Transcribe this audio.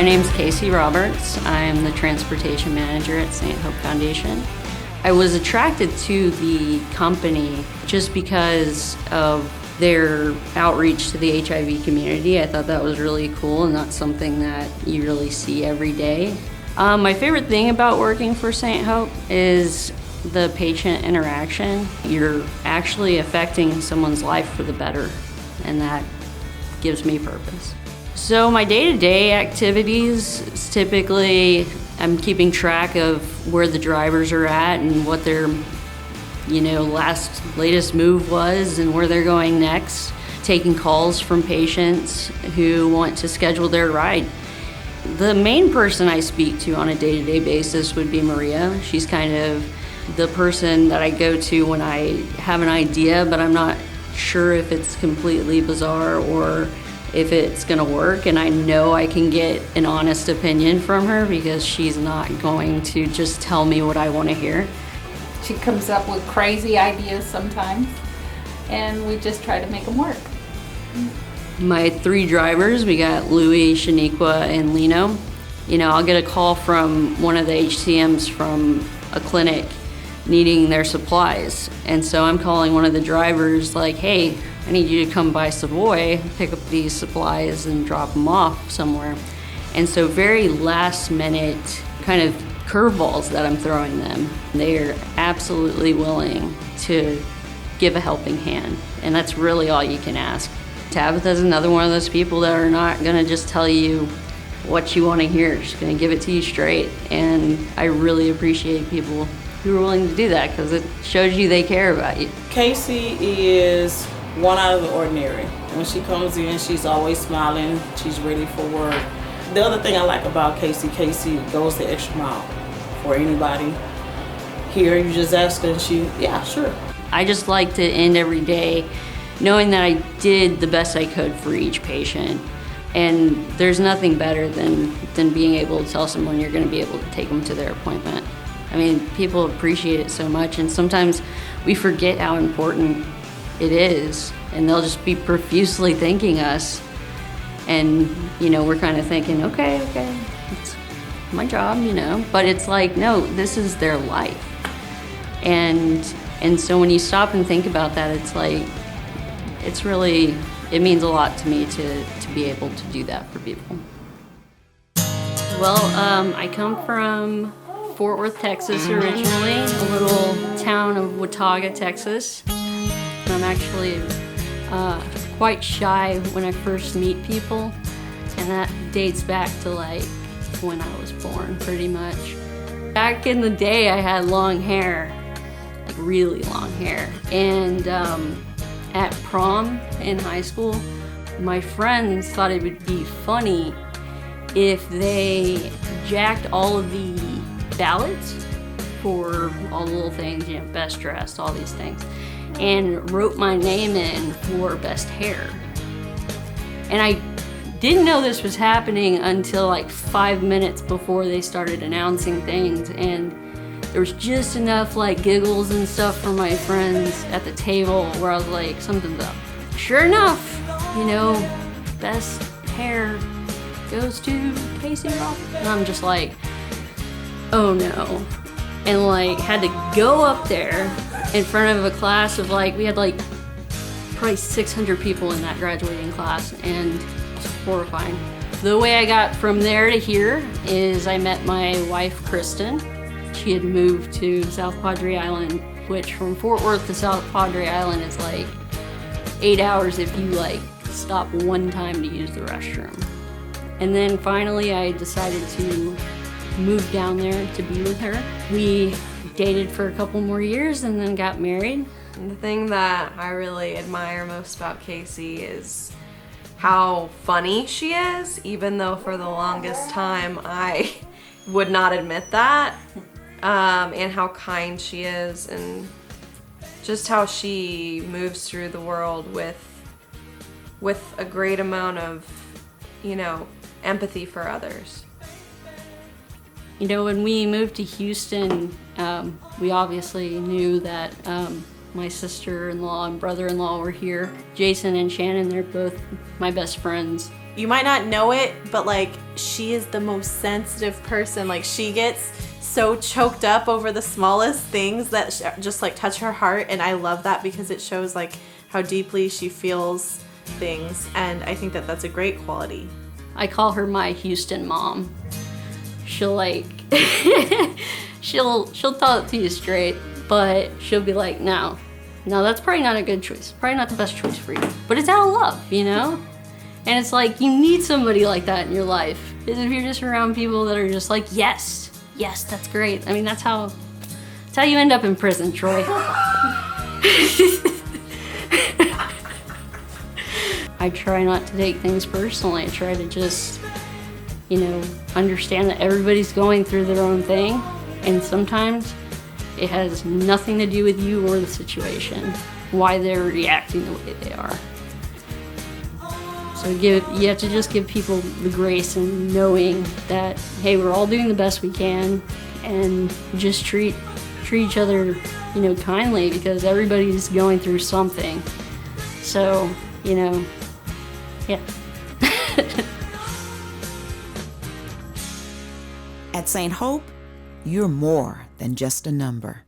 My name's Kasey Roberts. I'm the transportation manager at St. Hope Foundation. I was attracted to the company just because of their outreach to the HIV community. I thought that was really cool and not something that you really see every day. My favorite thing about working for St. Hope is the patient interaction. You're actually affecting someone's life for the better, and that gives me purpose. So my day-to-day activities, typically I'm keeping track of where the drivers are at and what their latest move was and where they're going next, taking calls from patients who want to schedule their ride. The main person I speak to on a day-to-day basis would be Maria. She's kind of the person that I go to when I have an idea, but I'm not sure if it's completely bizarre or if it's gonna work, and I know I can get an honest opinion from her because she's not going to just tell me what I wanna hear. She comes up with crazy ideas sometimes, and we just try to make them work. My 3 drivers, we got Louie, Shaniqua, and Lino. I'll get a call from one of the HCMs from a clinic needing their supplies. And so I'm calling one of the drivers like, hey, I need you to come by Savoy, pick up these supplies and drop them off somewhere. And so very last minute kind of curveballs that I'm throwing them. They are absolutely willing to give a helping hand. And that's really all you can ask. Tabitha's another one of those people that are not gonna just tell you what you wanna hear. She's gonna give it to you straight. And I really appreciate people who are willing to do that because it shows you they care about you. Kasey is one out of the ordinary. When she comes in, she's always smiling. She's ready for work. The other thing I like about Kasey goes the extra mile for anybody. Here, you just ask her and yeah, sure. I just like to end every day knowing that I did the best I could for each patient. And there's nothing better than being able to tell someone you're gonna be able to take them to their appointment. I mean, people appreciate it so much, and sometimes we forget how important it is, and they'll just be profusely thanking us. And, we're kind of thinking, okay, it's my job, but it's like, no, this is their life. And so when you stop and think about that, it's like, it means a lot to me to be able to do that for people. Well, I come from Fort Worth, Texas originally, a little town of Watauga, Texas. I'm actually quite shy when I first meet people, and that dates back to like when I was born, pretty much. Back in the day, I had long hair, like really long hair, and at prom in high school, my friends thought it would be funny if they jacked all of the ballots for all the little things, best dressed, all these things, and wrote my name in for best hair. And I didn't know this was happening until like 5 minutes before they started announcing things, and there was just enough like giggles and stuff from my friends at the table where I was like, something's up. Sure enough, best hair goes to Kasey Roberts. And I'm just like, oh no. And like had to go up there in front of a class of we had probably 600 people in that graduating class, and it's horrifying. The way I got from there to here is I met my wife, Kristen. She had moved to South Padre Island, which from Fort Worth to South Padre Island is like 8 hours if you stop one time to use the restroom. And then finally I decided to move down there to be with her. We dated for a couple more years and then got married. And the thing that I really admire most about Kasey is how funny she is, even though for the longest time I would not admit that, and how kind she is, and just how she moves through the world with a great amount of, empathy for others. When we moved to Houston, we obviously knew that my sister-in-law and brother-in-law were here. Jason and Shannon, they're both my best friends. you might not know it, but like she is the most sensitive person. Like she gets so choked up over the smallest things that just like touch her heart, and I love that because it shows like how deeply she feels things, and I think that that's a great quality. I call her my Houston mom. She'll like she'll tell it to you straight, but she'll be like, no, that's probably not a good choice, probably not the best choice for you, but it's out of love, you know? And it's like, you need somebody like that in your life, because if you're just around people that are just like, yes, that's great. I mean, that's how you end up in prison, Troy. I try not to take things personally. I try to just, understand that everybody's going through their own thing, and sometimes it has nothing to do with you or the situation, why they're reacting the way they are. So you have to just give people the grace and knowing that, hey, we're all doing the best we can, and just treat each other, kindly, because everybody's going through something. So, yeah. At St. Hope, you're more than just a number.